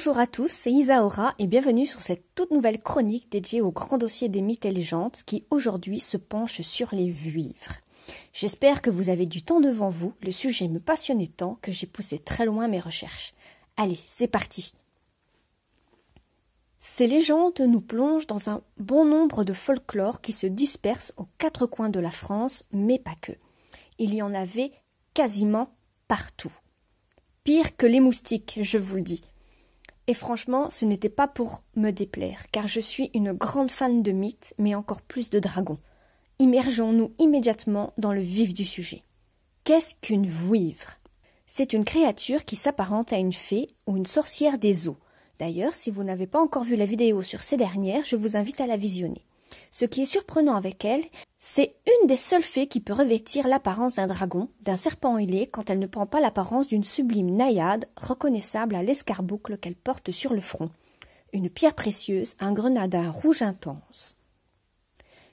Bonjour à tous, c'est Isaora et bienvenue sur cette toute nouvelle chronique dédiée au grand dossier des mythes et légendes qui aujourd'hui se penche sur les vuivres. J'espère que vous avez du temps devant vous, le sujet me passionnait tant que j'ai poussé très loin mes recherches. Allez, c'est parti. Ces légendes nous plongent dans un bon nombre de folklore qui se dispersent aux quatre coins de la France, mais pas que. Il y en avait quasiment partout. Pire que les moustiques, je vous le dis. Et franchement, ce n'était pas pour me déplaire, car je suis une grande fan de mythes, mais encore plus de dragons. Immergeons-nous immédiatement dans le vif du sujet. Qu'est-ce qu'une vouivre? C'est une créature qui s'apparente à une fée ou une sorcière des eaux. D'ailleurs, si vous n'avez pas encore vu la vidéo sur ces dernières, je vous invite à la visionner. Ce qui est surprenant avec elle, c'est une des seules fées qui peut revêtir l'apparence d'un dragon, d'un serpent ailé, quand elle ne prend pas l'apparence d'une sublime naïade, reconnaissable à l'escarboucle qu'elle porte sur le front. Une pierre précieuse, un grenadin rouge intense.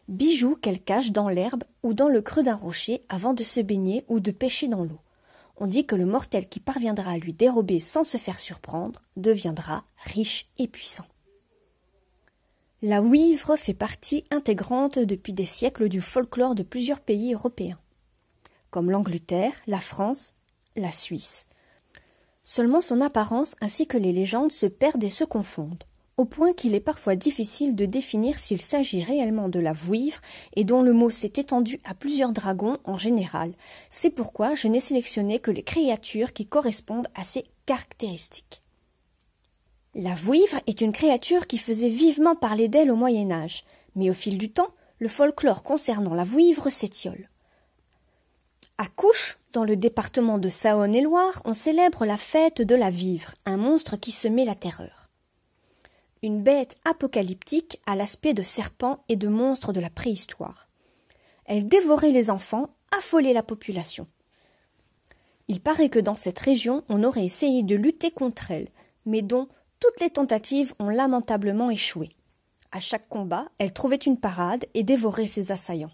Bijou qu'elle cache dans l'herbe ou dans le creux d'un rocher avant de se baigner ou de pêcher dans l'eau. On dit que le mortel qui parviendra à lui dérober sans se faire surprendre deviendra riche et puissant. La vouivre fait partie intégrante depuis des siècles du folklore de plusieurs pays européens, comme l'Angleterre, la France, la Suisse. Seulement son apparence ainsi que les légendes se perdent et se confondent, au point qu'il est parfois difficile de définir s'il s'agit réellement de la vouivre et dont le mot s'est étendu à plusieurs dragons en général. C'est pourquoi je n'ai sélectionné que les créatures qui correspondent à ces caractéristiques. La vouivre est une créature qui faisait vivement parler d'elle au Moyen-Âge, mais au fil du temps, le folklore concernant la vouivre s'étiole. À Couches, dans le département de Saône-et-Loire, on célèbre la fête de la vivre, un monstre qui semait la terreur. Une bête apocalyptique à l'aspect de serpent et de monstre de la préhistoire. Elle dévorait les enfants, affolait la population. Il paraît que dans cette région, on aurait essayé de lutter contre elle, mais dont toutes les tentatives ont lamentablement échoué. À chaque combat, elle trouvait une parade et dévorait ses assaillants.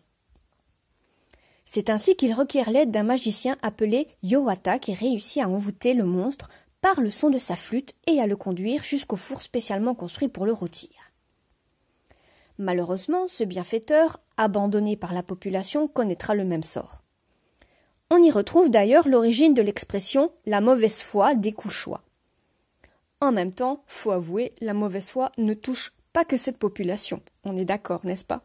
C'est ainsi qu'il requiert l'aide d'un magicien appelé Yowata qui réussit à envoûter le monstre par le son de sa flûte et à le conduire jusqu'au four spécialement construit pour le rôtir. Malheureusement, ce bienfaiteur, abandonné par la population, connaîtra le même sort. On y retrouve d'ailleurs l'origine de l'expression « la mauvaise foi des Couchois ». En même temps, faut avouer, la mauvaise foi ne touche pas que cette population. On est d'accord, n'est-ce pas?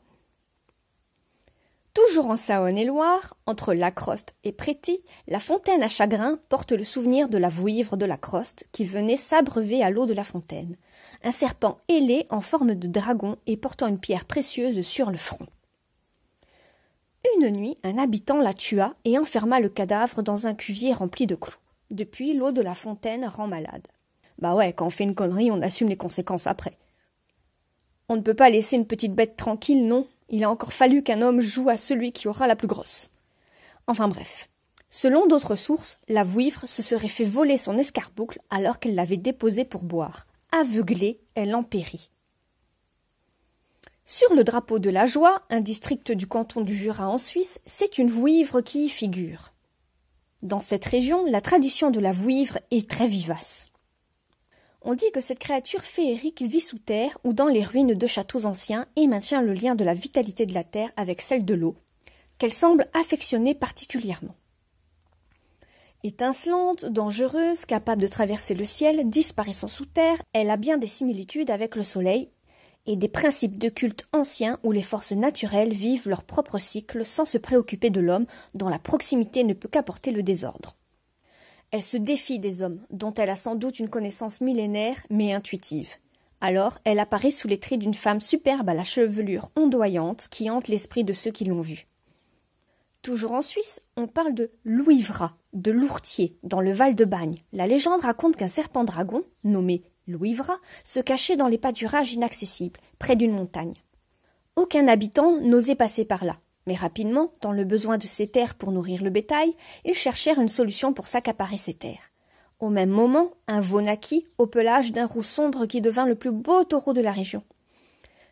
Toujours en Saône-et-Loire, entre Lacroste et Préty, la fontaine à chagrin porte le souvenir de la vouivre de Lacroste qui venait s'abreuver à l'eau de la fontaine. Un serpent ailé en forme de dragon et portant une pierre précieuse sur le front. Une nuit, un habitant la tua et enferma le cadavre dans un cuvier rempli de clous. Depuis, l'eau de la fontaine rend malade. Bah ouais, quand on fait une connerie, on assume les conséquences après. On ne peut pas laisser une petite bête tranquille, non. Il a encore fallu qu'un homme joue à celui qui aura la plus grosse. Enfin bref. Selon d'autres sources, la vouivre se serait fait voler son escarboucle alors qu'elle l'avait déposé pour boire. Aveuglée, elle en périt. Sur le drapeau de la Joie, un district du canton du Jura en Suisse, c'est une vouivre qui y figure. Dans cette région, la tradition de la vouivre est très vivace. On dit que cette créature féerique vit sous terre ou dans les ruines de châteaux anciens et maintient le lien de la vitalité de la terre avec celle de l'eau, qu'elle semble affectionner particulièrement. Étincelante, dangereuse, capable de traverser le ciel, disparaissant sous terre, elle a bien des similitudes avec le soleil et des principes de culte anciens où les forces naturelles vivent leur propre cycle sans se préoccuper de l'homme dont la proximité ne peut qu'apporter le désordre. Elle se défie des hommes, dont elle a sans doute une connaissance millénaire, mais intuitive. Alors, elle apparaît sous les traits d'une femme superbe à la chevelure ondoyante qui hante l'esprit de ceux qui l'ont vue. Toujours en Suisse, on parle de Louivra, de Lourtier, dans le Val-de-Bagne. La légende raconte qu'un serpent-dragon, nommé Louivra, se cachait dans les pâturages inaccessibles, près d'une montagne. Aucun habitant n'osait passer par là. Mais rapidement, dans le besoin de ces terres pour nourrir le bétail, ils cherchèrent une solution pour s'accaparer ces terres. Au même moment, un veau naquit au pelage d'un roux sombre qui devint le plus beau taureau de la région.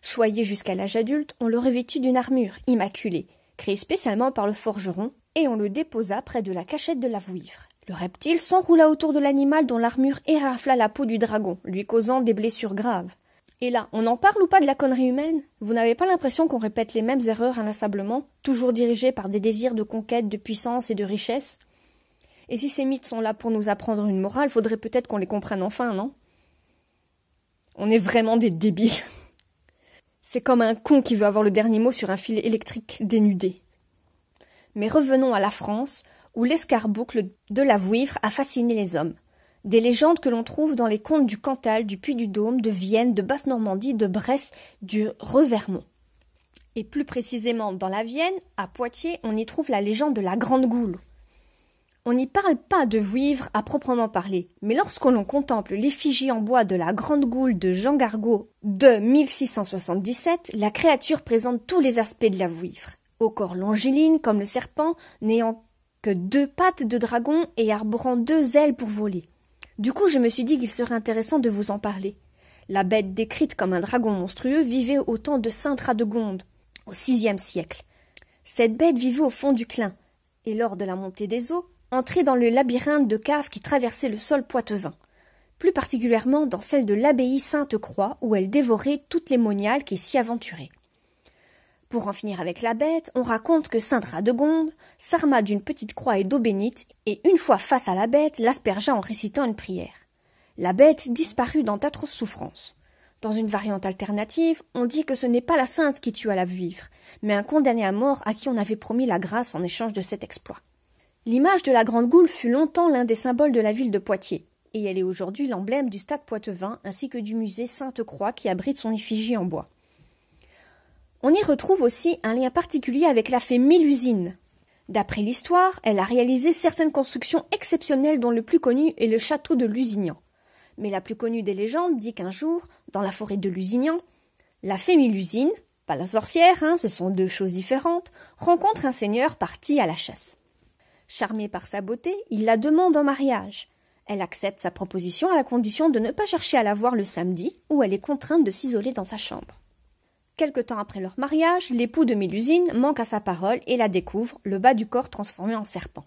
Choyé jusqu'à l'âge adulte, on le revêtit d'une armure immaculée, créée spécialement par le forgeron, et on le déposa près de la cachette de la vouivre. Le reptile s'enroula autour de l'animal dont l'armure érafla la peau du dragon, lui causant des blessures graves. Et là, on en parle ou pas de la connerie humaine? Vous n'avez pas l'impression qu'on répète les mêmes erreurs inlassablement, toujours dirigés par des désirs de conquête, de puissance et de richesse? Et si ces mythes sont là pour nous apprendre une morale, faudrait peut-être qu'on les comprenne enfin, non? On est vraiment des débiles. C'est comme un con qui veut avoir le dernier mot sur un fil électrique dénudé. Mais revenons à la France, où l'escarboucle de la Vouivre a fasciné les hommes. Des légendes que l'on trouve dans les contes du Cantal, du Puy-du-Dôme, de Vienne, de Basse-Normandie, de Bresse, du Revermont. Et plus précisément dans la Vienne, à Poitiers, on y trouve la légende de la Grande Goule. On n'y parle pas de Vouivre à proprement parler, mais lorsque l'on contemple l'effigie en bois de la Grande Goule de Jean Gargaud de 1677, la créature présente tous les aspects de la Vouivre. Au corps longiligne comme le serpent, n'ayant que 2 pattes de dragon et arborant 2 ailes pour voler. Du coup, je me suis dit qu'il serait intéressant de vous en parler. La bête décrite comme un dragon monstrueux vivait au temps de sainte Radegonde, au VIe siècle. Cette bête vivait au fond du Clain, et lors de la montée des eaux, entrait dans le labyrinthe de caves qui traversait le sol poitevin, plus particulièrement dans celle de l'abbaye Sainte-Croix, où elle dévorait toutes les moniales qui s'y aventuraient. Pour en finir avec la bête, on raconte que sainte Radegonde s'arma d'une petite croix et d'eau bénite, et une fois face à la bête, l'aspergea en récitant une prière. La bête disparut dans d'atroces souffrances. Dans une variante alternative, on dit que ce n'est pas la sainte qui tua la Vouivre, mais un condamné à mort à qui on avait promis la grâce en échange de cet exploit. L'image de la Grande Goule fut longtemps l'un des symboles de la ville de Poitiers, et elle est aujourd'hui l'emblème du stade poitevin ainsi que du musée Sainte-Croix qui abrite son effigie en bois. On y retrouve aussi un lien particulier avec la fée Mélusine. D'après l'histoire, elle a réalisé certaines constructions exceptionnelles dont le plus connu est le château de Lusignan. Mais la plus connue des légendes dit qu'un jour, dans la forêt de Lusignan, la fée Mélusine, pas la sorcière, ce sont 2 choses différentes, rencontre un seigneur parti à la chasse. Charmé par sa beauté, il la demande en mariage. Elle accepte sa proposition à la condition de ne pas chercher à la voir le samedi, où elle est contrainte de s'isoler dans sa chambre. Quelque temps après leur mariage, l'époux de Mélusine manque à sa parole et la découvre, le bas du corps transformé en serpent.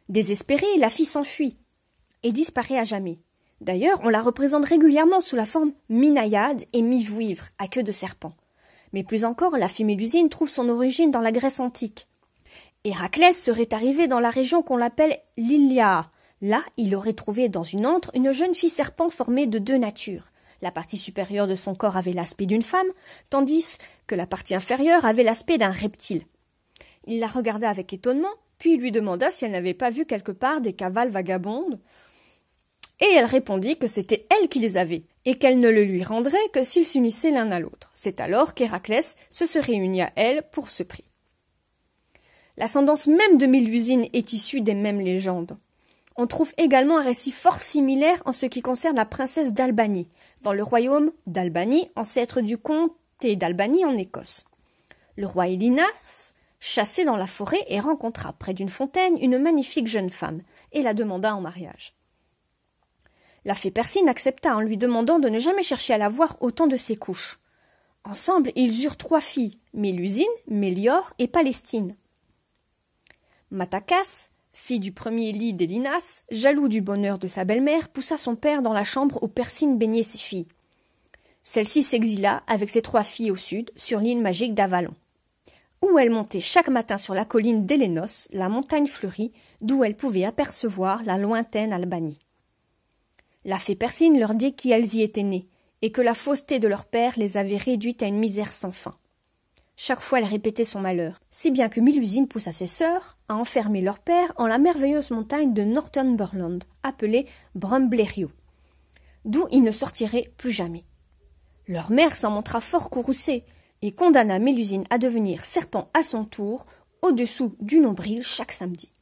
Désespérée, la fille s'enfuit et disparaît à jamais. D'ailleurs, on la représente régulièrement sous la forme mi-naïade et mi-vouivre, à queue de serpent. Mais plus encore, la fée Mélusine trouve son origine dans la Grèce antique. Héraclès serait arrivé dans la région qu'on appelle l'Iliaa. Là, il aurait trouvé dans une antre une jeune fille serpent formée de 2 natures. La partie supérieure de son corps avait l'aspect d'une femme, tandis que la partie inférieure avait l'aspect d'un reptile. Il la regarda avec étonnement, puis lui demanda si elle n'avait pas vu quelque part des cavales vagabondes, et elle répondit que c'était elle qui les avait, et qu'elle ne le lui rendrait que s'ils s'unissaient l'un à l'autre. C'est alors qu'Héraclès se serait uni à elle pour ce prix. L'ascendance même de Mélusine est issue des mêmes légendes. On trouve également un récit fort similaire en ce qui concerne la princesse d'Albanie, dans le royaume d'Albanie, ancêtre du comté d'Albanie en Écosse. Le roi Élinas chassait dans la forêt et rencontra près d'une fontaine une magnifique jeune femme, et la demanda en mariage. La fée Persine accepta en lui demandant de ne jamais chercher à la voir au temps de ses couches. Ensemble, ils eurent 3 filles, Mélusine, Méliore et Palestine. Matacas, fille du premier lit d'Élinas, jaloux du bonheur de sa belle-mère, poussa son père dans la chambre où Persine baignait ses filles. Celle-ci s'exila avec ses 3 filles au sud, sur l'île magique d'Avalon, où elle montait chaque matin sur la colline d'Hélénos, la montagne fleurie, d'où elle pouvait apercevoir la lointaine Albanie. La fée Persine leur dit qu'elles y étaient nées, et que la fausseté de leur père les avait réduites à une misère sans fin. Chaque fois, elle répétait son malheur, si bien que Mélusine poussa ses sœurs à enfermer leur père en la merveilleuse montagne de Northumberland, appelée Brumblériau, d'où il ne sortirait plus jamais. Leur mère s'en montra fort courroucée et condamna Mélusine à devenir serpent à son tour, au-dessous du nombril chaque samedi.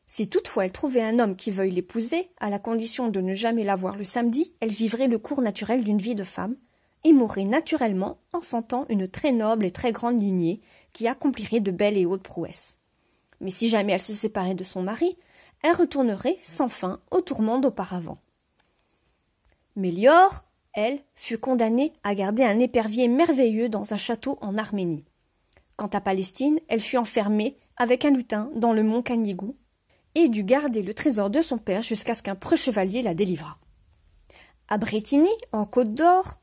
Si toutefois elle trouvait un homme qui veuille l'épouser, à la condition de ne jamais la voir le samedi, elle vivrait le cours naturel d'une vie de femme, et mourrait naturellement, enfantant une très noble et très grande lignée qui accomplirait de belles et hautes prouesses. Mais si jamais elle se séparait de son mari, elle retournerait sans fin aux tourments d'auparavant. Méliore, elle, fut condamnée à garder un épervier merveilleux dans un château en Arménie. Quant à Palestine, elle fut enfermée avec un lutin dans le mont Canigou, et dut garder le trésor de son père jusqu'à ce qu'un preux chevalier la délivrât. À Brétigny, en Côte d'Or,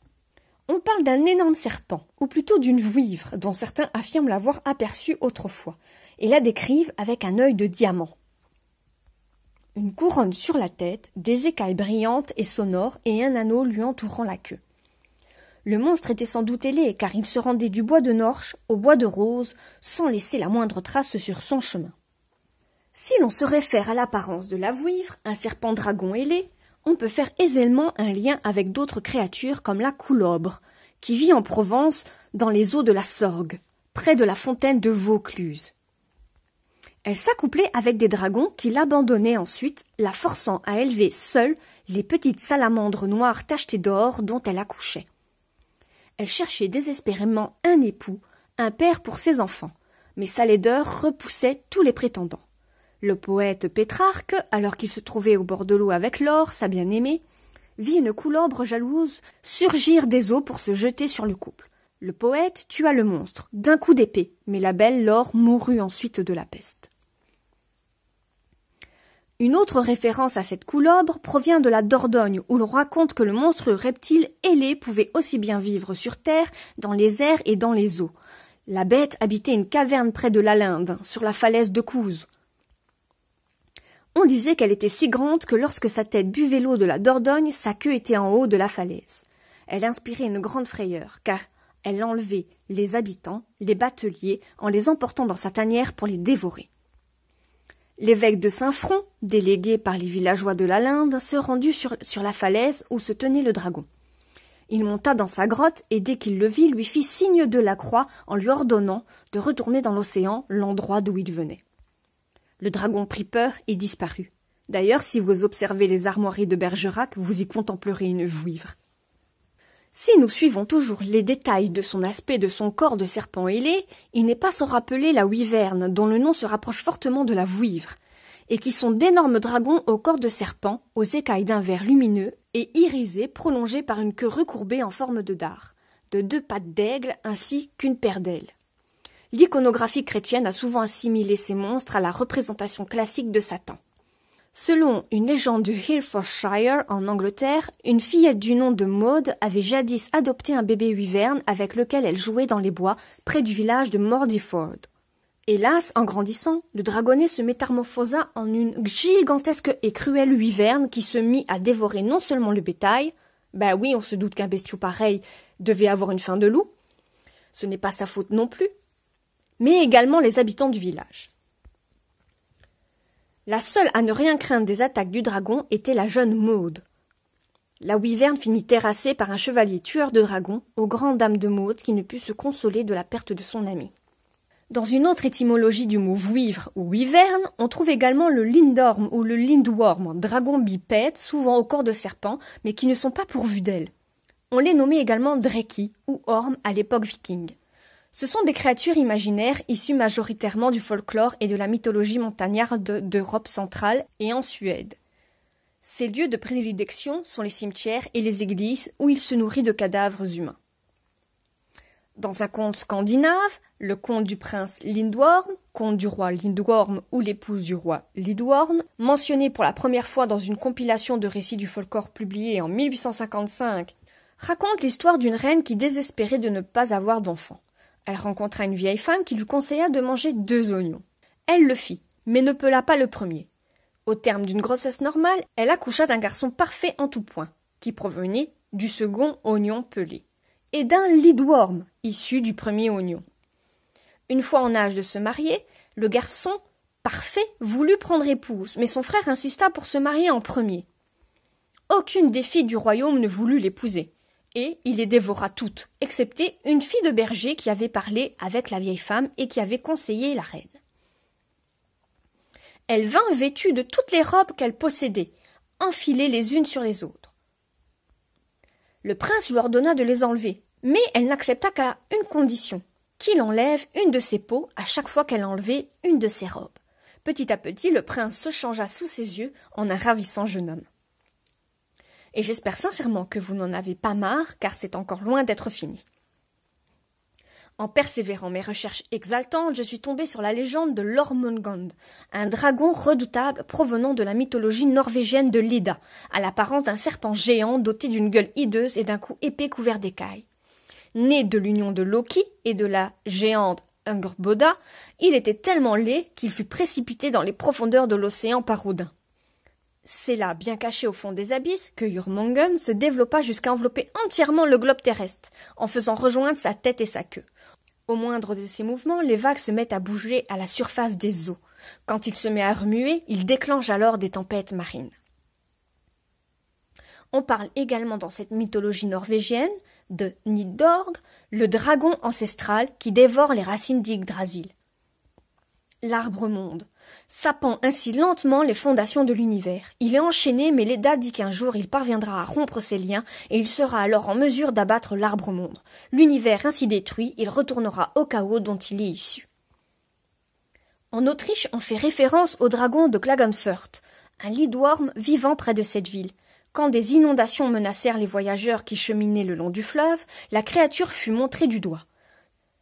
on parle d'un énorme serpent, ou plutôt d'une vouivre, dont certains affirment l'avoir aperçue autrefois, et la décrivent avec un œil de diamant. Une couronne sur la tête, des écailles brillantes et sonores, et un anneau lui entourant la queue. Le monstre était sans doute ailé, car il se rendait du bois de Norche au bois de Rose, sans laisser la moindre trace sur son chemin. Si l'on se réfère à l'apparence de la vouivre, un serpent dragon ailé, on peut faire aisément un lien avec d'autres créatures comme la coulobre, qui vit en Provence dans les eaux de la Sorgue, près de la fontaine de Vaucluse. Elle s'accouplait avec des dragons qui l'abandonnaient ensuite, la forçant à élever seule les petites salamandres noires tachetées d'or dont elle accouchait. Elle cherchait désespérément un époux, un père pour ses enfants, mais sa laideur repoussait tous les prétendants. Le poète Pétrarque, alors qu'il se trouvait au bord de l'eau avec Laure, sa bien-aimée, vit une coulobre jalouse surgir des eaux pour se jeter sur le couple. Le poète tua le monstre d'un coup d'épée, mais la belle Laure mourut ensuite de la peste. Une autre référence à cette coulobre provient de la Dordogne, où l'on raconte que le monstrueux reptile ailé pouvait aussi bien vivre sur terre, dans les airs et dans les eaux. La bête habitait une caverne près de la Linde, sur la falaise de Couze. On disait qu'elle était si grande que lorsque sa tête buvait l'eau de la Dordogne, sa queue était en haut de la falaise. Elle inspirait une grande frayeur, car elle enlevait les habitants, les bateliers, en les emportant dans sa tanière pour les dévorer. L'évêque de Saint-Front, délégué par les villageois de la Linde, se rendit sur la falaise où se tenait le dragon. Il monta dans sa grotte et dès qu'il le vit, lui fit signe de la croix en lui ordonnant de retourner dans l'océan, l'endroit d'où il venait. Le dragon prit peur et disparut. D'ailleurs, si vous observez les armoiries de Bergerac, vous y contemplerez une vouivre. Si nous suivons toujours les détails de son aspect, de son corps de serpent ailé, il n'est pas sans rappeler la wyverne, dont le nom se rapproche fortement de la vouivre, et qui sont d'énormes dragons au corps de serpent, aux écailles d'un vert lumineux et irisé prolongés par une queue recourbée en forme de dard, de 2 pattes d'aigle ainsi qu'une paire d'ailes. L'iconographie chrétienne a souvent assimilé ces monstres à la représentation classique de Satan. Selon une légende du Herefordshire, en Angleterre, une fillette du nom de Maud avait jadis adopté un bébé wyvern avec lequel elle jouait dans les bois près du village de Mordiford. Hélas, en grandissant, le dragonnet se métamorphosa en une gigantesque et cruelle wyverne qui se mit à dévorer non seulement le bétail, ben oui, on se doute qu'un bestiau pareil devait avoir une faim de loup, ce n'est pas sa faute non plus, mais également les habitants du village. La seule à ne rien craindre des attaques du dragon était la jeune Maud. La wyverne finit terrassée par un chevalier tueur de dragons, aux grandes dames de Maud qui ne put se consoler de la perte de son ami. Dans une autre étymologie du mot vouivre ou wyverne, on trouve également le lindorm ou le lindworm, dragon bipède, souvent au corps de serpent, mais qui ne sont pas pourvus d'ailes. On les nommait également dreki ou orm à l'époque viking. Ce sont des créatures imaginaires issues majoritairement du folklore et de la mythologie montagnarde d'Europe centrale et en Suède. Ses lieux de prédilection sont les cimetières et les églises où il se nourrit de cadavres humains. Dans un conte scandinave, le conte du prince Lindworm, conte du roi Lindworm ou l'épouse du roi Lidworm, mentionné pour la première fois dans une compilation de récits du folklore publiée en 1855, raconte l'histoire d'une reine qui désespérait de ne pas avoir d'enfant. Elle rencontra une vieille femme qui lui conseilla de manger 2 oignons. Elle le fit, mais ne pela pas le premier. Au terme d'une grossesse normale, elle accoucha d'un garçon parfait en tout point, qui provenait du second oignon pelé, et d'un Lidworm, issu du premier oignon. Une fois en âge de se marier, le garçon parfait voulut prendre épouse, mais son frère insista pour se marier en premier. Aucune des filles du royaume ne voulut l'épouser. Et il les dévora toutes, excepté une fille de berger qui avait parlé avec la vieille femme et qui avait conseillé la reine. Elle vint vêtue de toutes les robes qu'elle possédait, enfilées les unes sur les autres. Le prince lui ordonna de les enlever, mais elle n'accepta qu'à une condition, qu'il enlève une de ses peaux à chaque fois qu'elle enlevait une de ses robes. Petit à petit, le prince se changea sous ses yeux en un ravissant jeune homme. Et j'espère sincèrement que vous n'en avez pas marre, car c'est encore loin d'être fini. En persévérant mes recherches exaltantes, je suis tombée sur la légende de l'Ormungand, un dragon redoutable provenant de la mythologie norvégienne de Leda, à l'apparence d'un serpent géant doté d'une gueule hideuse et d'un cou épais couvert d'écailles. Né de l'union de Loki et de la géante Hungrboda, il était tellement laid qu'il fut précipité dans les profondeurs de l'océan par Odin. C'est là, bien caché au fond des abysses, que Jormungand se développa jusqu'à envelopper entièrement le globe terrestre, en faisant rejoindre sa tête et sa queue. Au moindre de ses mouvements, les vagues se mettent à bouger à la surface des eaux. Quand il se met à remuer, il déclenche alors des tempêtes marines. On parle également dans cette mythologie norvégienne de Nidorg, le dragon ancestral qui dévore les racines d'Yggdrasil. L'arbre-monde, sapant ainsi lentement les fondations de l'univers. Il est enchaîné, mais Leda dit qu'un jour il parviendra à rompre ses liens et il sera alors en mesure d'abattre l'arbre-monde. L'univers ainsi détruit, il retournera au chaos dont il est issu. En Autriche, on fait référence au dragon de Klagenfurt, un lidworm vivant près de cette ville. Quand des inondations menacèrent les voyageurs qui cheminaient le long du fleuve, la créature fut montrée du doigt.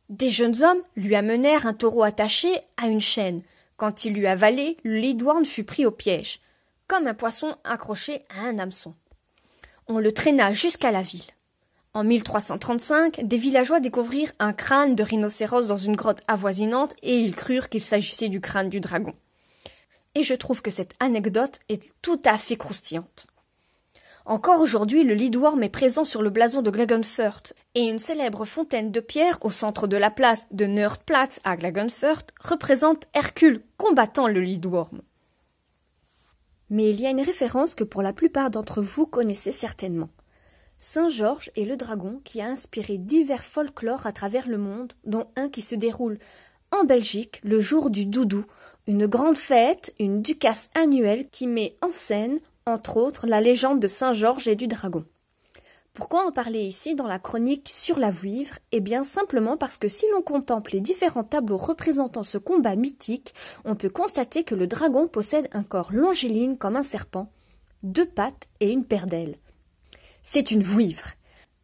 Des jeunes hommes lui amenèrent un taureau attaché à une chaîne. Quand il l'eut avalé, le lidworm fut pris au piège, comme un poisson accroché à un hameçon. On le traîna jusqu'à la ville. En 1335, des villageois découvrirent un crâne de rhinocéros dans une grotte avoisinante et ils crurent qu'il s'agissait du crâne du dragon. Et je trouve que cette anecdote est tout à fait croustillante. Encore aujourd'hui, le lidworm est présent sur le blason de Klagenfurt et une célèbre fontaine de pierre au centre de la place de Nordplatz à Klagenfurt représente Hercule combattant le lidworm. Mais il y a une référence que pour la plupart d'entre vous connaissez certainement. Saint-Georges est le dragon qui a inspiré divers folklores à travers le monde, dont un qui se déroule en Belgique le jour du Doudou, une grande fête, une ducasse annuelle qui met en scène entre autres, la légende de Saint-Georges et du dragon. Pourquoi en parler ici dans la chronique sur la vouivre? Eh bien simplement parce que si l'on contemple les différents tableaux représentant ce combat mythique, on peut constater que le dragon possède un corps longiligne comme un serpent, 2 pattes et une paire d'ailes. C'est une vouivre.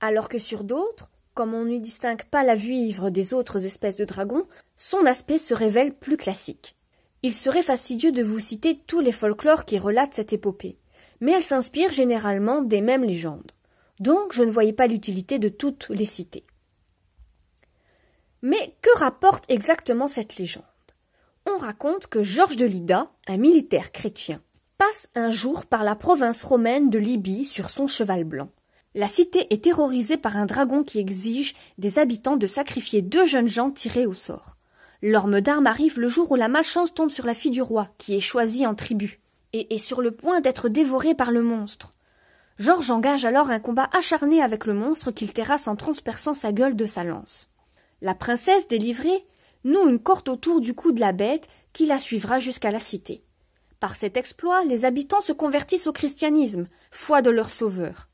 Alors que sur d'autres, comme on ne distingue pas la vouivre des autres espèces de dragons, son aspect se révèle plus classique. Il serait fastidieux de vous citer tous les folklores qui relatent cette épopée. Mais elle s'inspire généralement des mêmes légendes. Donc je ne voyais pas l'utilité de toutes les citer. Mais que rapporte exactement cette légende? On raconte que Georges de Lida, un militaire chrétien, passe un jour par la province romaine de Libye sur son cheval blanc. La cité est terrorisée par un dragon qui exige des habitants de sacrifier 2 jeunes gens tirés au sort. L'orme d'armes arrive le jour où la malchance tombe sur la fille du roi, qui est choisie en tribu, et est sur le point d'être dévorée par le monstre. Georges engage alors un combat acharné avec le monstre qu'il terrasse en transperçant sa gueule de sa lance. La princesse, délivrée, noue une corde autour du cou de la bête qui la suivra jusqu'à la cité. Par cet exploit, les habitants se convertissent au christianisme, foi de leur sauveur.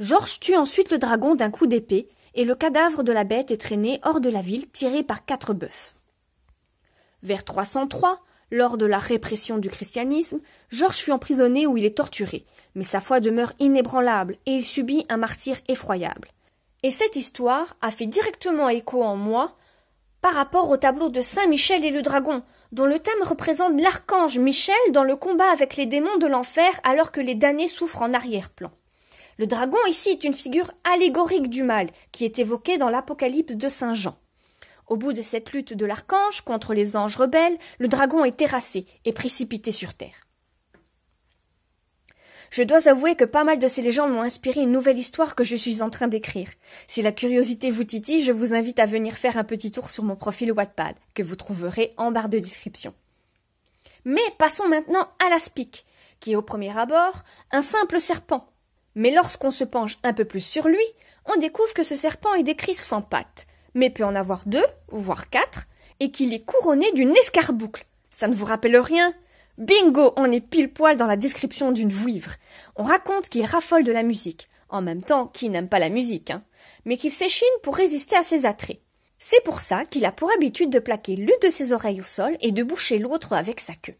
Georges tue ensuite le dragon d'un coup d'épée et le cadavre de la bête est traîné hors de la ville tiré par 4 bœufs. Vers 303, lors de la répression du christianisme, Georges fut emprisonné où il est torturé, mais sa foi demeure inébranlable et il subit un martyre effroyable. Et cette histoire a fait directement écho en moi par rapport au tableau de Saint Michel et le dragon, dont le thème représente l'archange Michel dans le combat avec les démons de l'enfer alors que les damnés souffrent en arrière-plan. Le dragon ici est une figure allégorique du mal qui est évoquée dans l'Apocalypse de Saint Jean. Au bout de cette lutte de l'archange contre les anges rebelles, le dragon est terrassé et précipité sur terre. Je dois avouer que pas mal de ces légendes m'ont inspiré une nouvelle histoire que je suis en train d'écrire. Si la curiosité vous titille, je vous invite à venir faire un petit tour sur mon profil Wattpad, que vous trouverez en barre de description. Mais passons maintenant à l'aspic, qui est au premier abord un simple serpent. Mais lorsqu'on se penche un peu plus sur lui, on découvre que ce serpent est décrit sans pattes, mais peut en avoir 2, voire 4, et qu'il est couronné d'une escarboucle. Ça ne vous rappelle rien? Bingo, on est pile poil dans la description d'une vouivre. On raconte qu'il raffole de la musique, en même temps qui n'aime pas la musique, mais qu'il s'échine pour résister à ses attraits. C'est pour ça qu'il a pour habitude de plaquer l'une de ses oreilles au sol et de boucher l'autre avec sa queue.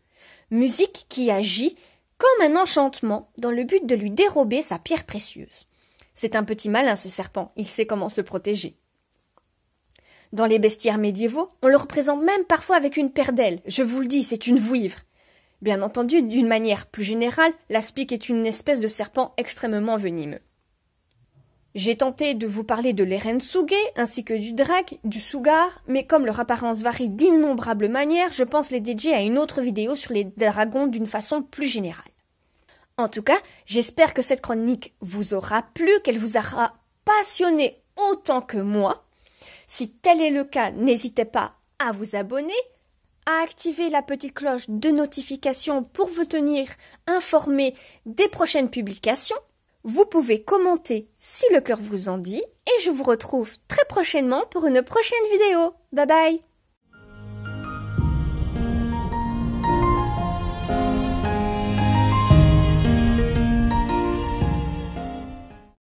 Musique qui agit comme un enchantement dans le but de lui dérober sa pierre précieuse. C'est un petit malin ce serpent, il sait comment se protéger. Dans les bestiaires médiévaux, on le représente même parfois avec une paire d'ailes. Je vous le dis, c'est une vouivre. Bien entendu, d'une manière plus générale, l'aspic est une espèce de serpent extrêmement venimeux. J'ai tenté de vous parler de l'Erensuge, ainsi que du drac, du sugar, mais comme leur apparence varie d'innombrables manières, je pense les dédier à une autre vidéo sur les dragons d'une façon plus générale. En tout cas, j'espère que cette chronique vous aura plu, qu'elle vous aura passionné autant que moi. Si tel est le cas, n'hésitez pas à vous abonner, à activer la petite cloche de notification pour vous tenir informé des prochaines publications. Vous pouvez commenter si le cœur vous en dit et je vous retrouve très prochainement pour une prochaine vidéo. Bye bye!